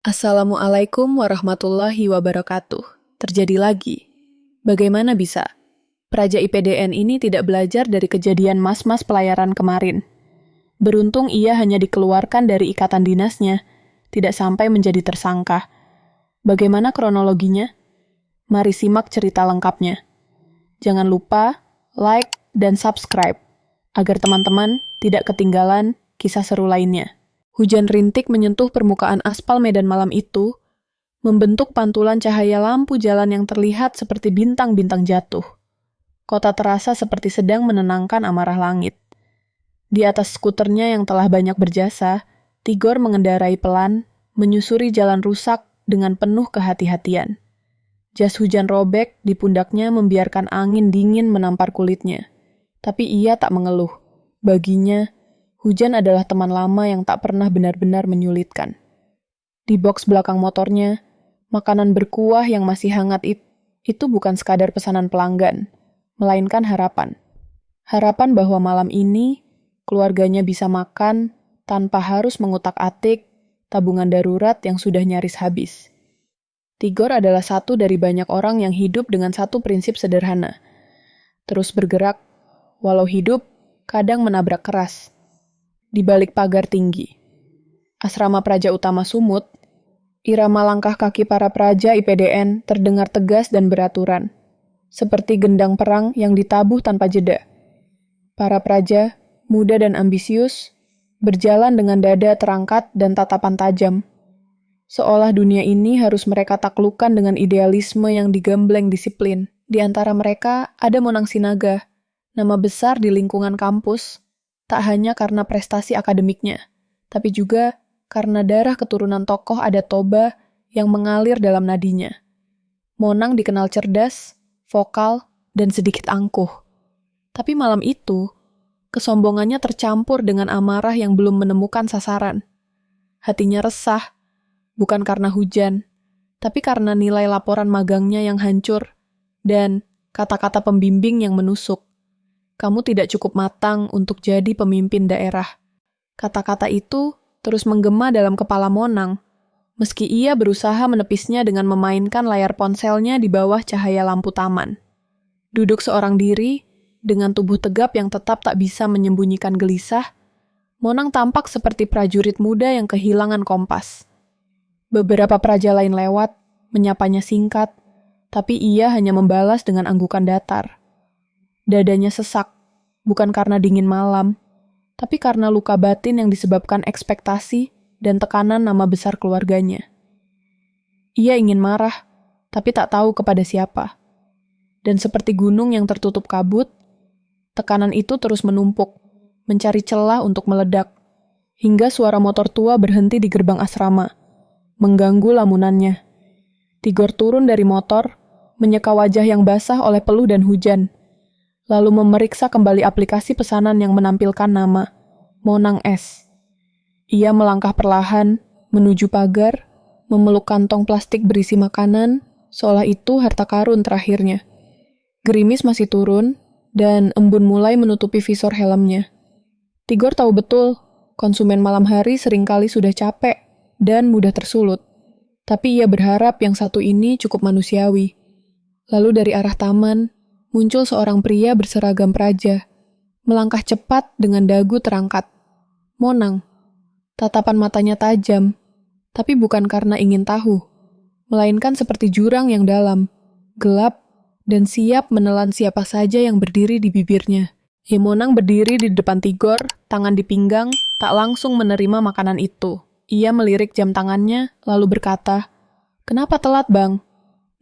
Assalamualaikum warahmatullahi wabarakatuh. Terjadi lagi. Bagaimana bisa? Praja IPDN ini tidak belajar dari kejadian mas-mas pelayaran kemarin. Beruntung ia hanya dikeluarkan dari ikatan dinasnya, tidak sampai menjadi tersangka. Bagaimana kronologinya? Mari simak cerita lengkapnya. Jangan lupa like dan subscribe, agar teman-teman tidak ketinggalan kisah seru lainnya. Hujan rintik menyentuh permukaan aspal medan malam itu, membentuk pantulan cahaya lampu jalan yang terlihat seperti bintang-bintang jatuh. Kota terasa seperti sedang menenangkan amarah langit. Di atas skuternya yang telah banyak berjasa, Tigor mengendarai pelan, menyusuri jalan rusak dengan penuh kehati-hatian. Jas hujan robek di pundaknya membiarkan angin dingin menampar kulitnya. Tapi ia tak mengeluh. Baginya, hujan adalah teman lama yang tak pernah benar-benar menyulitkan. Di boks belakang motornya, makanan berkuah yang masih hangat itu bukan sekadar pesanan pelanggan, melainkan harapan. Harapan bahwa malam ini, keluarganya bisa makan tanpa harus mengutak-atik tabungan darurat yang sudah nyaris habis. Tigor adalah satu dari banyak orang yang hidup dengan satu prinsip sederhana. Terus bergerak, walau hidup kadang menabrak keras. Di balik pagar tinggi, asrama Praja Utama Sumut, irama langkah kaki para praja IPDN terdengar tegas dan beraturan, seperti gendang perang yang ditabuh tanpa jeda. Para praja, muda dan ambisius, berjalan dengan dada terangkat dan tatapan tajam, seolah dunia ini harus mereka taklukkan dengan idealisme yang digembleng disiplin. Di antara mereka ada Monang Sinaga, nama besar di lingkungan kampus, tak hanya karena prestasi akademiknya, tapi juga karena darah keturunan tokoh adat Toba yang mengalir dalam nadinya. Monang dikenal cerdas, vokal, dan sedikit angkuh. Tapi malam itu, kesombongannya tercampur dengan amarah yang belum menemukan sasaran. Hatinya resah, bukan karena hujan, tapi karena nilai laporan magangnya yang hancur, dan kata-kata pembimbing yang menusuk. Kamu tidak cukup matang untuk jadi pemimpin daerah. Kata-kata itu terus menggema dalam kepala Monang, meski ia berusaha menepisnya dengan memainkan layar ponselnya di bawah cahaya lampu taman. Duduk seorang diri, dengan tubuh tegap yang tetap tak bisa menyembunyikan gelisah, Monang tampak seperti prajurit muda yang kehilangan kompas. Beberapa praja lain lewat, menyapanya singkat, tapi ia hanya membalas dengan anggukan datar. Dadanya sesak, bukan karena dingin malam, tapi karena luka batin yang disebabkan ekspektasi dan tekanan nama besar keluarganya. Ia ingin marah, tapi tak tahu kepada siapa. Dan seperti gunung yang tertutup kabut, tekanan itu terus menumpuk, mencari celah untuk meledak, hingga suara motor tua berhenti di gerbang asrama, mengganggu lamunannya. Tigor turun dari motor, menyeka wajah yang basah oleh peluh dan hujan, lalu memeriksa kembali aplikasi pesanan yang menampilkan nama Monang S. Ia melangkah perlahan menuju pagar, memeluk kantong plastik berisi makanan, seolah itu harta karun terakhirnya. Gerimis masih turun, dan embun mulai menutupi visor helmnya. Tigor tahu betul, konsumen malam hari seringkali sudah capek dan mudah tersulut. Tapi ia berharap yang satu ini cukup manusiawi. Lalu dari arah taman, muncul seorang pria berseragam praja, melangkah cepat dengan dagu terangkat. Monang. Tatapan matanya tajam, tapi bukan karena ingin tahu, melainkan seperti jurang yang dalam, gelap, dan siap menelan siapa saja yang berdiri di bibirnya. Monang berdiri di depan Tigor, tangan di pinggang, tak langsung menerima makanan itu. Ia melirik jam tangannya, lalu berkata, "Kenapa telat, Bang?"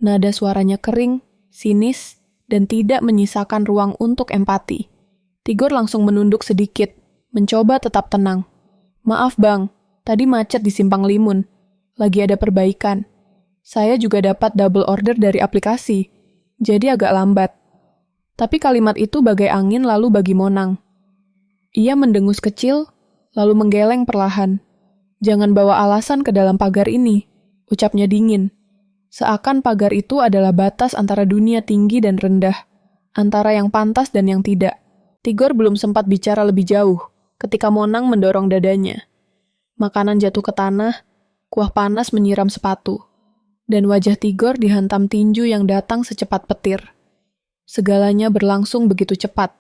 Nada suaranya kering, sinis, dan tidak menyisakan ruang untuk empati. Tigor langsung menunduk sedikit, mencoba tetap tenang. "Maaf bang, tadi macet di Simpang Limun. Lagi ada perbaikan. Saya juga dapat double order dari aplikasi, jadi agak lambat." Tapi kalimat itu bagai angin lalu bagi Monang. Ia mendengus kecil, lalu menggeleng perlahan. "Jangan bawa alasan ke dalam pagar ini," ucapnya dingin. Seakan pagar itu adalah batas antara dunia tinggi dan rendah, antara yang pantas dan yang tidak. Tigor belum sempat bicara lebih jauh, ketika Monang mendorong dadanya. Makanan jatuh ke tanah, Kuah panas menyiram sepatu, dan wajah Tigor dihantam tinju yang datang secepat petir. Segalanya berlangsung begitu cepat.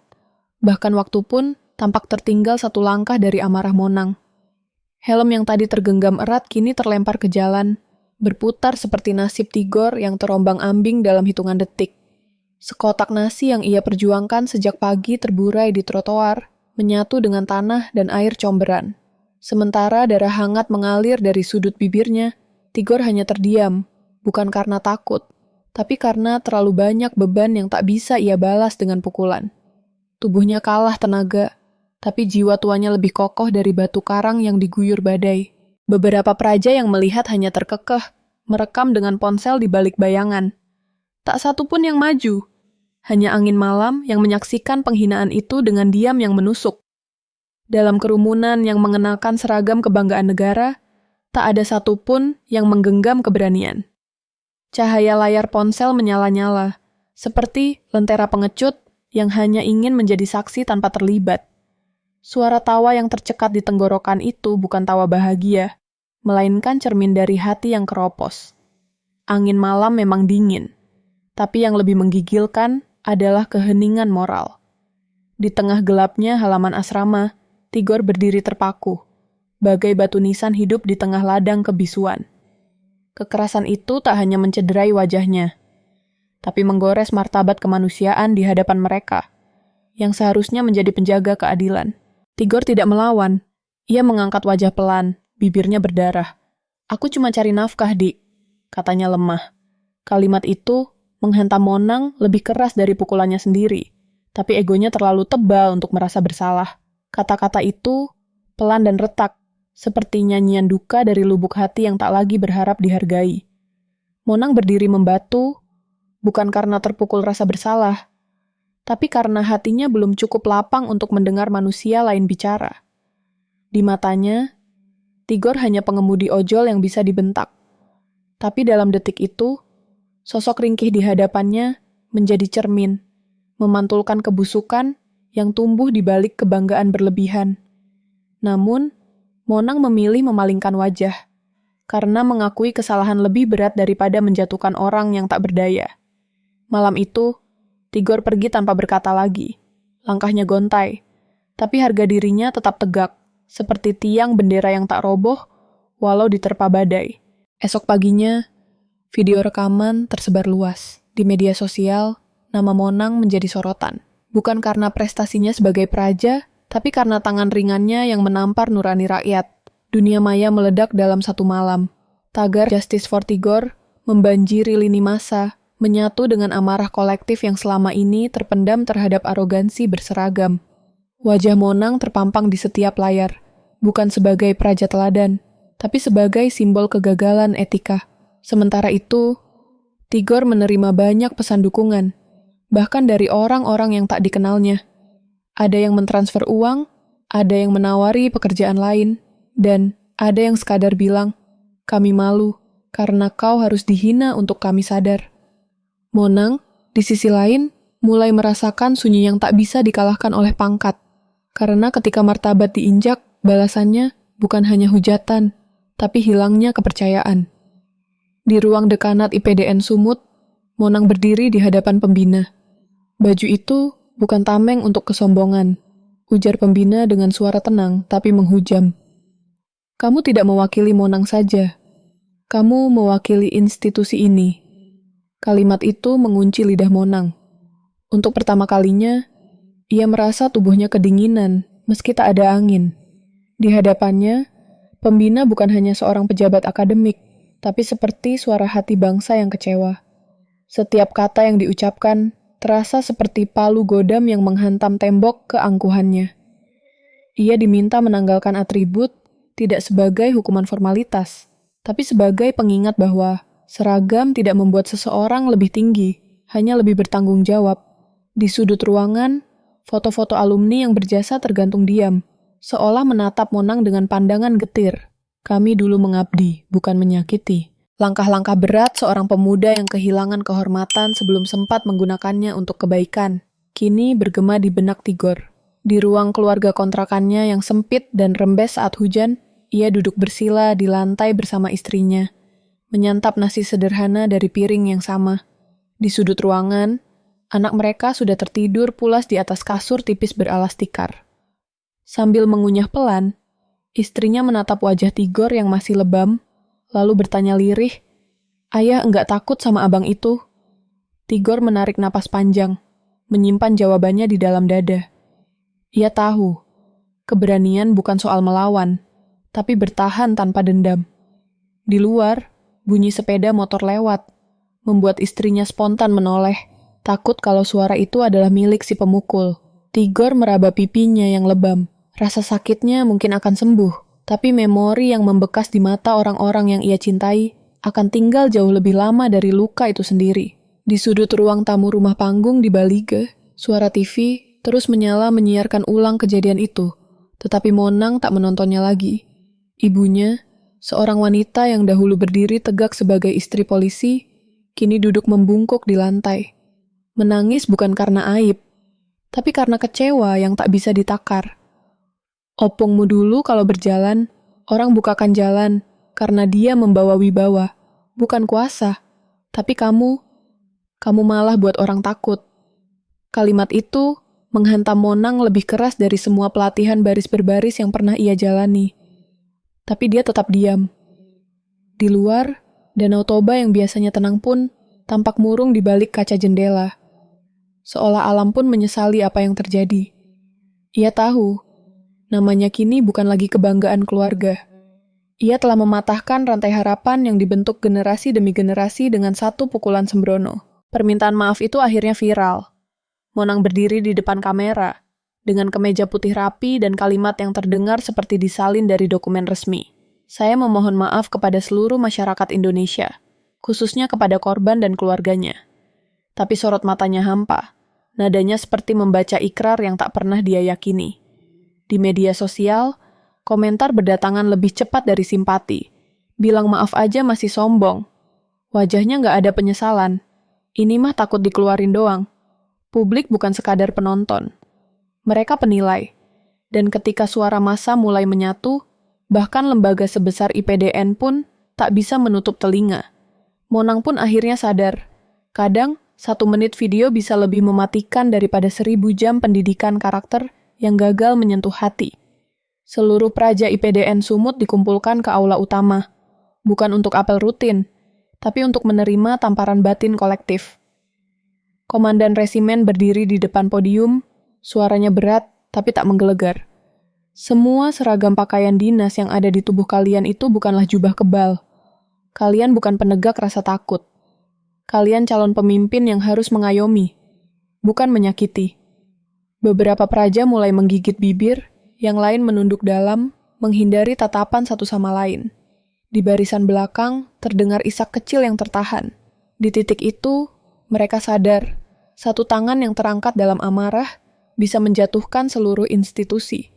Bahkan waktu pun tampak tertinggal satu langkah dari amarah Monang. Helm yang tadi tergenggam erat kini terlempar ke jalan, berputar seperti nasib Tigor yang terombang-ambing dalam hitungan detik. Sekotak nasi yang ia perjuangkan sejak pagi terburai di trotoar, menyatu dengan tanah dan air comberan. Sementara darah hangat mengalir dari sudut bibirnya, Tigor hanya terdiam, bukan karena takut, tapi karena terlalu banyak beban yang tak bisa ia balas dengan pukulan. Tubuhnya kalah tenaga, tapi jiwa tuanya lebih kokoh dari batu karang yang diguyur badai. Beberapa praja yang melihat hanya terkekeh, merekam dengan ponsel di balik bayangan. Tak satu pun yang maju, hanya angin malam yang menyaksikan penghinaan itu dengan diam yang menusuk. Dalam kerumunan yang mengenakan seragam kebanggaan negara, tak ada satupun yang menggenggam keberanian. Cahaya layar ponsel menyala-nyala, seperti lentera pengecut yang hanya ingin menjadi saksi tanpa terlibat. Suara tawa yang tercekat di tenggorokan itu bukan tawa bahagia, melainkan cermin dari hati yang keropos. Angin malam memang dingin, tapi yang lebih menggigilkan adalah keheningan moral. Di tengah gelapnya halaman asrama, Tigor berdiri terpaku, bagai batu nisan hidup di tengah ladang kebisuan. Kekerasan itu tak hanya mencederai wajahnya, tapi menggores martabat kemanusiaan di hadapan mereka, yang seharusnya menjadi penjaga keadilan. Tigor tidak melawan, ia mengangkat wajah pelan, bibirnya berdarah. "Aku cuma cari nafkah, Dik," katanya lemah. Kalimat itu menghantam Monang lebih keras dari pukulannya sendiri, tapi egonya terlalu tebal untuk merasa bersalah. Kata-kata itu pelan dan retak, seperti nyanyian duka dari lubuk hati yang tak lagi berharap dihargai. Monang berdiri membatu, bukan karena terpukul rasa bersalah, tapi karena hatinya belum cukup lapang untuk mendengar manusia lain bicara. Di matanya, Tigor hanya pengemudi ojol yang bisa dibentak. Tapi dalam detik itu, sosok ringkih di hadapannya menjadi cermin, memantulkan kebusukan yang tumbuh di balik kebanggaan berlebihan. Namun, Monang memilih memalingkan wajah, karena mengakui kesalahan lebih berat daripada menjatuhkan orang yang tak berdaya. Malam itu, Tigor pergi tanpa berkata lagi. Langkahnya gontai, tapi harga dirinya tetap tegak, seperti tiang bendera yang tak roboh, walau diterpa badai. Esok paginya, video rekaman tersebar luas. Di media sosial, nama Monang menjadi sorotan. Bukan karena prestasinya sebagai praja, tapi karena tangan ringannya yang menampar nurani rakyat. Dunia maya meledak dalam satu malam. Tagar Justice for Tigor membanjiri lini massa, menyatu dengan amarah kolektif yang selama ini terpendam terhadap arogansi berseragam. Wajah Monang terpampang di setiap layar, bukan sebagai praja teladan, tapi sebagai simbol kegagalan etika. Sementara itu, Tigor menerima banyak pesan dukungan, bahkan dari orang-orang yang tak dikenalnya. Ada yang mentransfer uang, ada yang menawari pekerjaan lain, dan ada yang sekadar bilang, "Kami malu, karena kau harus dihina untuk kami sadar." Monang, di sisi lain, mulai merasakan sunyi yang tak bisa dikalahkan oleh pangkat. Karena ketika martabat diinjak, balasannya bukan hanya hujatan, tapi hilangnya kepercayaan. Di ruang dekanat IPDN Sumut, Monang berdiri di hadapan pembina. Baju itu bukan tameng untuk kesombongan, ujar pembina dengan suara tenang tapi menghujam. "Kamu tidak mewakili Monang saja. Kamu mewakili institusi ini." Kalimat itu mengunci lidah Monang. Untuk pertama kalinya, ia merasa tubuhnya kedinginan meski tak ada angin. Di hadapannya, pembina bukan hanya seorang pejabat akademik, tapi seperti suara hati bangsa yang kecewa. Setiap kata yang diucapkan terasa seperti palu godam yang menghantam tembok keangkuhannya. Ia diminta menanggalkan atribut tidak sebagai hukuman formalitas, tapi sebagai pengingat bahwa seragam tidak membuat seseorang lebih tinggi, hanya lebih bertanggung jawab. Di sudut ruangan, foto-foto alumni yang berjasa tergantung diam, seolah menatap Monang dengan pandangan getir. "Kami dulu mengabdi, bukan menyakiti." Langkah-langkah berat seorang pemuda yang kehilangan kehormatan sebelum sempat menggunakannya untuk kebaikan, kini bergema di benak Tigor. Di ruang keluarga kontrakannya yang sempit dan rembes saat hujan, ia duduk bersila di lantai bersama istrinya, menyantap nasi sederhana dari piring yang sama. Di sudut ruangan, anak mereka sudah tertidur pulas di atas kasur tipis beralas tikar. Sambil mengunyah pelan, istrinya menatap wajah Tigor yang masih lebam, lalu bertanya lirih, "Ayah enggak takut sama abang itu?" Tigor menarik napas panjang, menyimpan jawabannya di dalam dada. Ia tahu, keberanian bukan soal melawan, tapi bertahan tanpa dendam. Di luar, bunyi sepeda motor lewat, membuat istrinya spontan menoleh, takut kalau suara itu adalah milik si pemukul. Tigor meraba pipinya yang lebam. Rasa sakitnya mungkin akan sembuh, tapi memori yang membekas di mata orang-orang yang ia cintai akan tinggal jauh lebih lama dari luka itu sendiri. Di sudut ruang tamu rumah panggung di Baliga, suara TV terus menyala menyiarkan ulang kejadian itu, tetapi Monang tak menontonnya lagi. Ibunya, seorang wanita yang dahulu berdiri tegak sebagai istri polisi, kini duduk membungkuk di lantai. Menangis bukan karena aib, tapi karena kecewa yang tak bisa ditakar. Opungmu dulu kalau berjalan, orang bukakan jalan, karena dia membawa wibawa, bukan kuasa. Tapi kamu malah buat orang takut. Kalimat itu menghantam Monang lebih keras dari semua pelatihan baris berbaris yang pernah ia jalani. Tapi dia tetap diam. Di luar, Danau Toba yang biasanya tenang pun tampak murung di balik kaca jendela. Seolah alam pun menyesali apa yang terjadi. Ia tahu, namanya kini bukan lagi kebanggaan keluarga. Ia telah mematahkan rantai harapan yang dibentuk generasi demi generasi dengan satu pukulan sembrono. Permintaan maaf itu akhirnya viral. Monang berdiri di depan kamera, dengan kemeja putih rapi dan kalimat yang terdengar seperti disalin dari dokumen resmi. "Saya memohon maaf kepada seluruh masyarakat Indonesia, khususnya kepada korban dan keluarganya." Tapi sorot matanya hampa, nadanya seperti membaca ikrar yang tak pernah dia yakini. Di media sosial, komentar berdatangan lebih cepat dari simpati. Bilang maaf aja masih sombong. Wajahnya nggak ada penyesalan. Ini mah takut dikeluarin doang. Publik bukan sekadar penonton. Mereka penilai. Dan ketika suara massa mulai menyatu, bahkan lembaga sebesar IPDN pun tak bisa menutup telinga. Monang pun akhirnya sadar. Kadang, 1 menit video bisa lebih mematikan daripada 1000 jam pendidikan karakter yang gagal menyentuh hati. Seluruh praja IPDN Sumut dikumpulkan ke aula utama, bukan untuk apel rutin, tapi untuk menerima tamparan batin kolektif. Komandan resimen berdiri di depan podium, suaranya berat tapi tak menggelegar. Semua seragam pakaian dinas yang ada di tubuh kalian itu bukanlah jubah kebal. Kalian bukan penegak rasa takut. Kalian calon pemimpin yang harus mengayomi, bukan menyakiti. Beberapa praja mulai menggigit bibir, yang lain menunduk dalam, menghindari tatapan satu sama lain. Di barisan belakang, terdengar isak kecil yang tertahan. Di titik itu, mereka sadar, satu tangan yang terangkat dalam amarah bisa menjatuhkan seluruh institusi.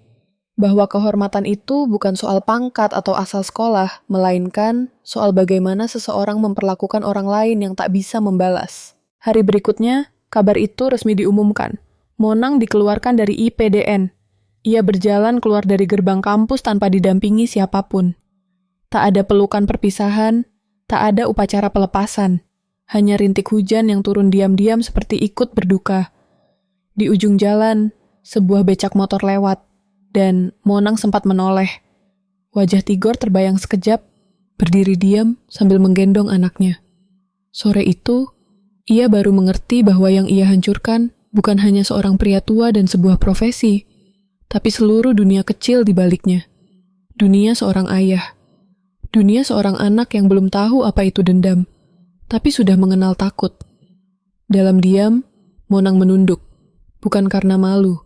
Bahwa kehormatan itu bukan soal pangkat atau asal sekolah, melainkan soal bagaimana seseorang memperlakukan orang lain yang tak bisa membalas. Hari berikutnya, kabar itu resmi diumumkan. Monang dikeluarkan dari IPDN. Ia berjalan keluar dari gerbang kampus tanpa didampingi siapapun. Tak ada pelukan perpisahan, tak ada upacara pelepasan. Hanya rintik hujan yang turun diam-diam seperti ikut berduka. Di ujung jalan, sebuah becak motor lewat, dan Monang sempat menoleh. Wajah Tigor terbayang sekejap, berdiri diam sambil menggendong anaknya. Sore itu, ia baru mengerti bahwa yang ia hancurkan bukan hanya seorang pria tua dan sebuah profesi, tapi seluruh dunia kecil di baliknya. Dunia seorang ayah. Dunia seorang anak yang belum tahu apa itu dendam, tapi sudah mengenal takut. Dalam diam, Monang menunduk, bukan karena malu,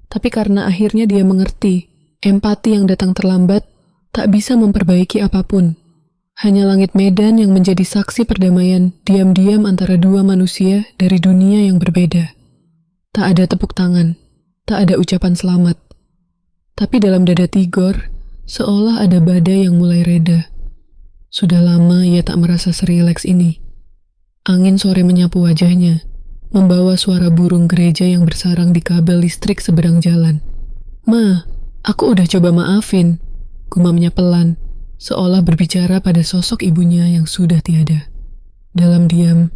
tapi karena akhirnya dia mengerti, empati yang datang terlambat tak bisa memperbaiki apapun. Hanya langit Medan yang menjadi saksi perdamaian diam-diam antara dua manusia dari dunia yang berbeda. Tak ada tepuk tangan, tak ada ucapan selamat. Tapi dalam dada Tigor, seolah ada badai yang mulai reda. Sudah lama ia tak merasa serileks ini. Angin sore menyapu wajahnya, membawa suara burung gereja yang bersarang di kabel listrik seberang jalan. "Ma, aku udah coba maafin. Gumamnya pelan, seolah berbicara pada sosok ibunya yang sudah tiada. Dalam diam,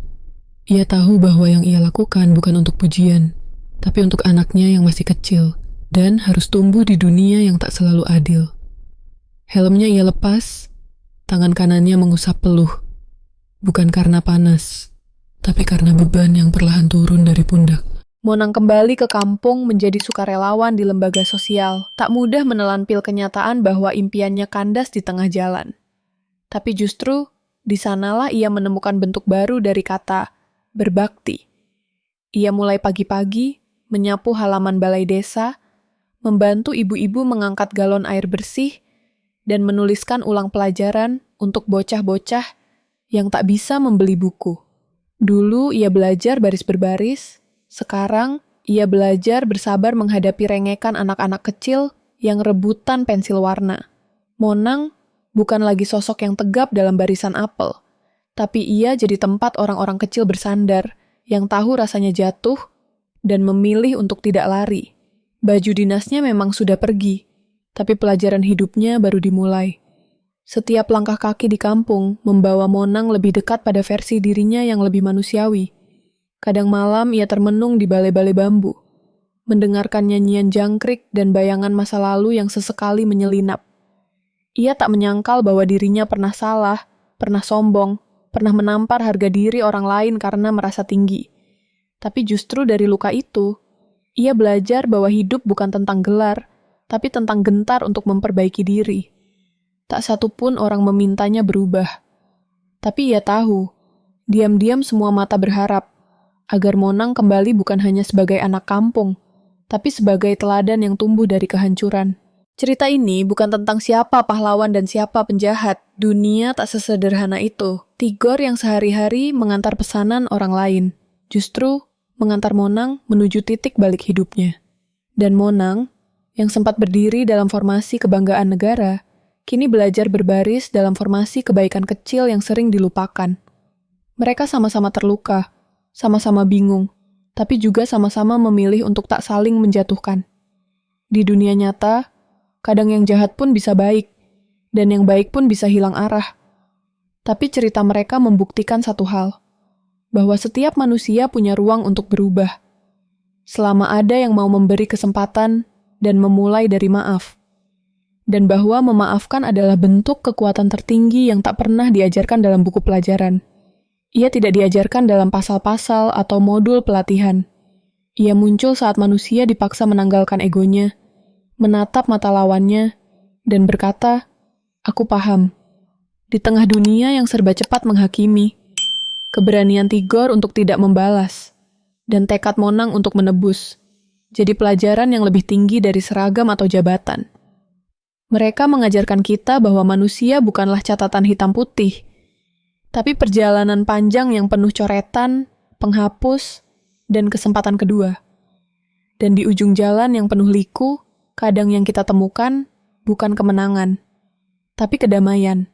ia tahu bahwa yang ia lakukan bukan untuk pujian, tapi untuk anaknya yang masih kecil dan harus tumbuh di dunia yang tak selalu adil. Helmnya ia lepas, tangan kanannya mengusap peluh, bukan karena panas, tapi karena beban yang perlahan turun dari pundak. Monang kembali ke kampung menjadi sukarelawan di lembaga sosial. Tak mudah menelan pil kenyataan bahwa impiannya kandas di tengah jalan. Tapi justru, di sanalah ia menemukan bentuk baru dari kata berbakti. Ia mulai pagi-pagi, menyapu halaman balai desa, membantu ibu-ibu mengangkat galon air bersih, dan menuliskan ulang pelajaran untuk bocah-bocah yang tak bisa membeli buku. Dulu ia belajar baris berbaris, sekarang ia belajar bersabar menghadapi rengekan anak-anak kecil yang rebutan pensil warna. Monang bukan lagi sosok yang tegap dalam barisan apel, tapi ia jadi tempat orang-orang kecil bersandar yang tahu rasanya jatuh dan memilih untuk tidak lari. Baju dinasnya memang sudah pergi, tapi pelajaran hidupnya baru dimulai. Setiap langkah kaki di kampung membawa Monang lebih dekat pada versi dirinya yang lebih manusiawi. Kadang malam ia termenung di balai-balai bambu, mendengarkan nyanyian jangkrik dan bayangan masa lalu yang sesekali menyelinap. Ia tak menyangkal bahwa dirinya pernah salah, pernah sombong, pernah menampar harga diri orang lain karena merasa tinggi. Tapi justru dari luka itu, ia belajar bahwa hidup bukan tentang gelar, tapi tentang gentar untuk memperbaiki diri. Tak satupun orang memintanya berubah. Tapi ia tahu, diam-diam semua mata berharap, agar Monang kembali bukan hanya sebagai anak kampung, tapi sebagai teladan yang tumbuh dari kehancuran. Cerita ini bukan tentang siapa pahlawan dan siapa penjahat. Dunia tak sesederhana itu. Tigor yang sehari-hari mengantar pesanan orang lain, justru mengantar Monang menuju titik balik hidupnya. Dan Monang, yang sempat berdiri dalam formasi kebanggaan negara, kini belajar berbaris dalam formasi kebaikan kecil yang sering dilupakan. Mereka sama-sama terluka, sama-sama bingung, tapi juga sama-sama memilih untuk tak saling menjatuhkan. Di dunia nyata, kadang yang jahat pun bisa baik, dan yang baik pun bisa hilang arah. Tapi cerita mereka membuktikan satu hal, bahwa setiap manusia punya ruang untuk berubah. Selama ada yang mau memberi kesempatan dan memulai dari maaf. Dan bahwa memaafkan adalah bentuk kekuatan tertinggi yang tak pernah diajarkan dalam buku pelajaran. Ia tidak diajarkan dalam pasal-pasal atau modul pelatihan. Ia muncul saat manusia dipaksa menanggalkan egonya, menatap mata lawannya, dan berkata, "Aku paham." Di tengah dunia yang serba cepat menghakimi, keberanian Tigor untuk tidak membalas, dan tekad Monang untuk menebus, jadi pelajaran yang lebih tinggi dari seragam atau jabatan. Mereka mengajarkan kita bahwa manusia bukanlah catatan hitam putih, tapi perjalanan panjang yang penuh coretan, penghapus, dan kesempatan kedua. Dan di ujung jalan yang penuh liku, kadang yang kita temukan bukan kemenangan, tapi kedamaian.